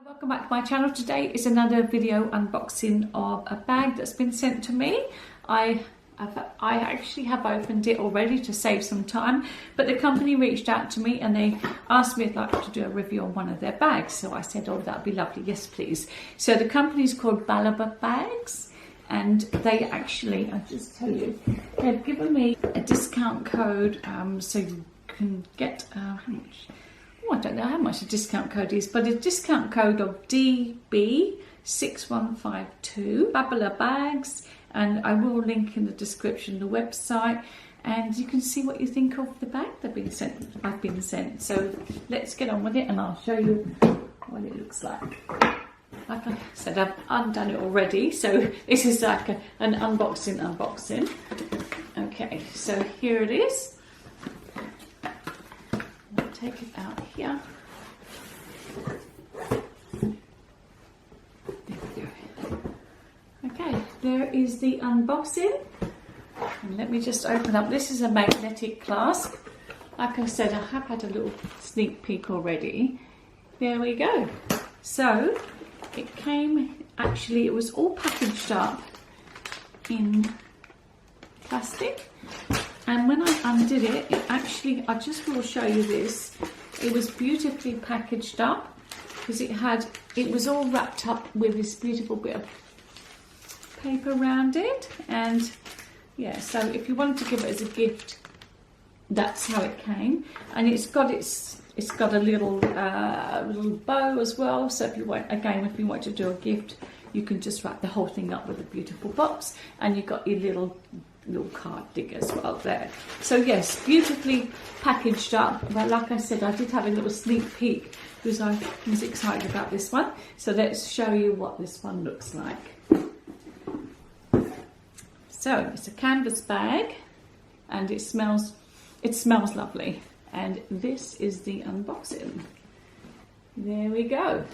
Welcome back to my channel. Today is another video unboxing of a bag that's been sent to me. I actually have opened it already to save some time, but the company reached out to me and they asked me if I'd like to do a review on one of their bags. So I said, oh, that'd be lovely. Yes, please. So the company is called Babalabags, and they actually, I'll just tell you, they've given me a discount code so you can get, how much? I don't know how much the discount code is, but a discount code of DB6152 Babalabags, and I will link in the description the website, and you can see what you think of the bag I've been sent. So let's get on with it, and I'll show you what it looks like. Like I said, I've undone it already, so this is like an unboxing. Okay, so here it is. Take it out here. There we go. Okay, there is the unboxing. And let me just open up. This is a magnetic clasp. Like I said, I have had a little sneak peek already. There we go. So it came, actually it was all packaged up in plastic. And when I undid it, actually, I just will show you this. It was beautifully packaged up because it was all wrapped up with this beautiful bit of paper around it. And yeah, so if you wanted to give it as a gift, that's how it came. And it's got a little bow as well. So if you want to do a gift, you can just wrap the whole thing up with a beautiful box, and you've got your little card dig as well there. So yes, beautifully packaged up, but like I said, I did have a little sneak peek because I was excited about this one. So let's show you what this one looks like. So it's a canvas bag, and it smells lovely, and this is the unboxing. There we go.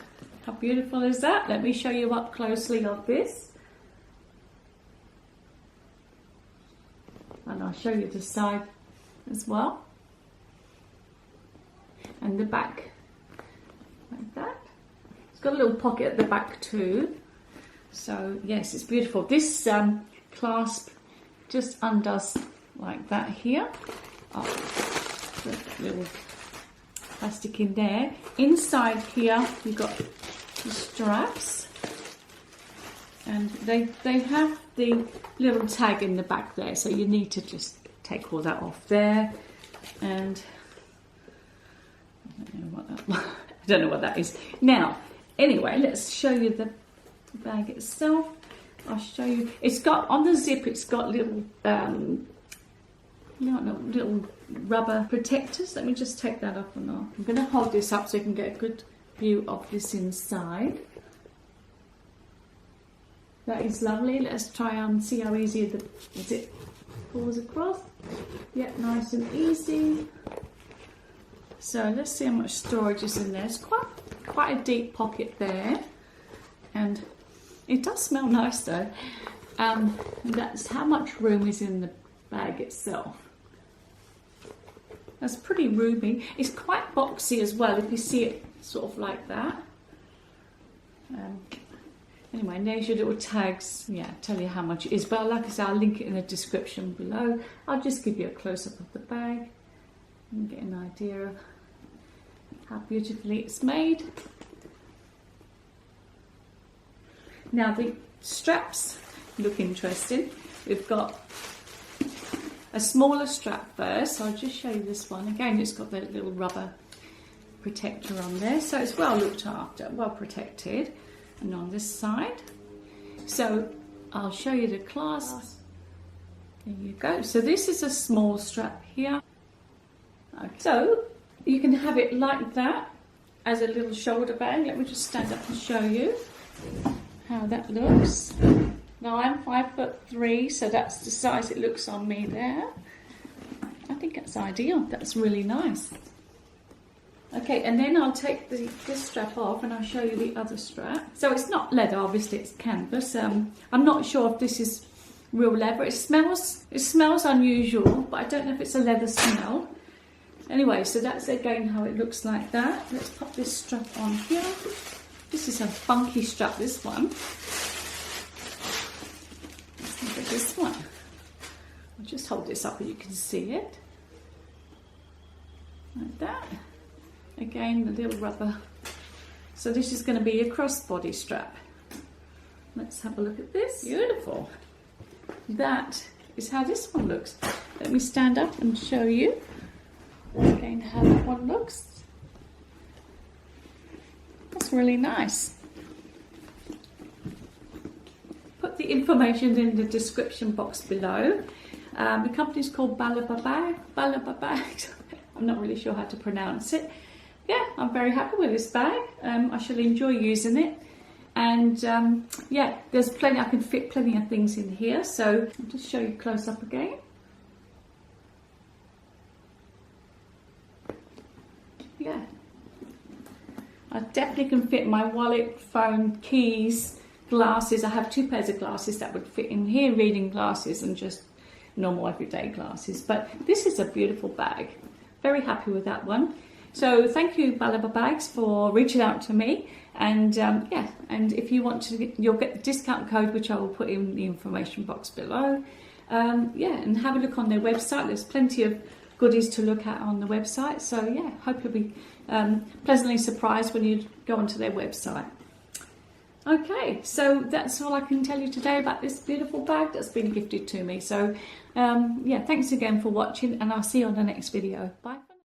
How beautiful is that? Let me show you up closely of this. And I'll show you the side as well, and the back like that. It's got a little pocket at the back too, so yes, it's beautiful. This clasp just undoes like that here. Oh, the little plastic in there. Inside here you've got the straps, and they have the little tag in the back there, so you need to just take all that off there. And I don't know what that is. Now, anyway, let's show you the bag itself. I'll show you. It's got on the zip. It's got little little rubber protectors. Let me just take that off and off. I'm going to hold this up so you can get a good view of this inside. That is lovely. Let's try and see how easy the zip pulls across. Yep, nice and easy. So let's see how much storage is in there. It's quite a deep pocket there, and it does smell nice though. That's how much room is in the bag itself. That's pretty roomy. It's quite boxy as well, if you see it sort of like that. Anyway, there's your little tags. Yeah, tell you how much it is. But like I said, I'll link it in the description below. I'll just give you a close-up of the bag and get an idea of how beautifully it's made. Now the straps look interesting. We've got a smaller strap first. So I'll just show you this one. Again, it's got the little rubber protector on there. So it's well looked after, well protected. And on this side, so I'll show you the clasps. There you go. So this is a small strap here. Okay. So you can have it like that as a little shoulder bag. Let me just stand up and show you how that looks. Now I'm 5'3", so that's the size it looks on me there. I think that's ideal. That's really nice. Okay, and then I'll take this strap off and I'll show you the other strap. So it's not leather, obviously it's canvas. I'm not sure if this is real leather. It smells unusual, but I don't know if it's a leather smell. Anyway, so that's again how it looks like that. Let's pop this strap on here. This is a funky strap, this one. Let's look at this one. I'll just hold this up and you can see it. Like that. Again, the little rubber. So this is going to be a crossbody strap. Let's have a look at this. Beautiful. That is how this one looks. Let me stand up and show you again how that one looks. That's really nice. Put the information in the description box below. The company's called Babalabags. I'm not really sure how to pronounce it. Yeah, I'm very happy with this bag. I shall enjoy using it. And yeah, there's plenty, I can fit plenty of things in here. So I'll just show you close up again. Yeah, I definitely can fit my wallet, phone, keys, glasses. I have 2 pairs of glasses that would fit in here, reading glasses and just normal everyday glasses. But this is a beautiful bag. Very happy with that one. So thank you, Babalabags, for reaching out to me. And yeah, and if you want to, you'll get the discount code, which I will put in the information box below. Yeah, and have a look on their website. There's plenty of goodies to look at on the website. So yeah, hope you'll be pleasantly surprised when you go onto their website. Okay, so that's all I can tell you today about this beautiful bag that's been gifted to me. So yeah, thanks again for watching, and I'll see you on the next video. Bye.